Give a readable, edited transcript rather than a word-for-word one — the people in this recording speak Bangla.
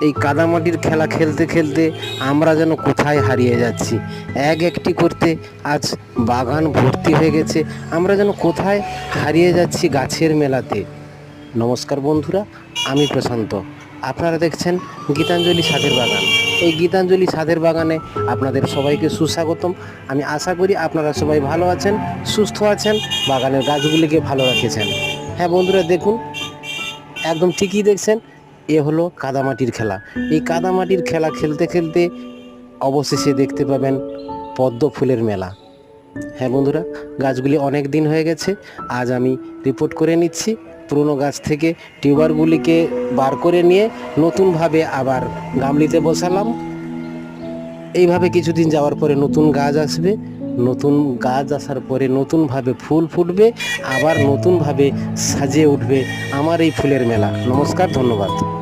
এই কাদামাটির খেলা খেলতে খেলতে আমরা যেন কোথায় হারিয়ে যাচ্ছি। এক একটি করতে আজ বাগান ভর্তি হয়ে গেছে, আমরা যেন কোথায় হারিয়ে যাচ্ছি গাছের মেলাতে। নমস্কার বন্ধুরা, আমি প্রশান্ত। আপনারা দেখছেন গীতাঞ্জলি ছাদের বাগান। এই গীতাঞ্জলি ছাদের বাগানে আপনাদের সবাইকে সুস্বাগতম। আমি আশা করি আপনারা সবাই ভালো আছেন, সুস্থ আছেন, বাগানের গাছগুলিকে ভালো রেখেছেন। হ্যাঁ বন্ধুরা, দেখুন, একদম ঠিকই দেখছেন, এ হলো কাদামাটির খেলা। এই কাদামাটির খেলা খেলতে খেলতে অবশেষে দেখতে পাবেন পদ্ম ফুলের মেলা। হ্যাঁ বন্ধুরা, গাছগুলি অনেক দিন হয়ে গেছে। আজ আমি রিপোর্ট করে নিচ্ছি। পুরনো গাছ থেকে টিউবারগুলিকে বার করে নিয়ে নতুনভাবে আবার গামলিতে বসালাম। এইভাবে কিছুদিন যাওয়ার পরে নতুন গাছ আসবে। নতুন গাছ আসার পরে নতুনভাবে ফুল ফুটবে, আবার নতুনভাবে সাজিয়ে উঠবে আমার এই ফুলের মেলা। নমস্কার, ধন্যবাদ।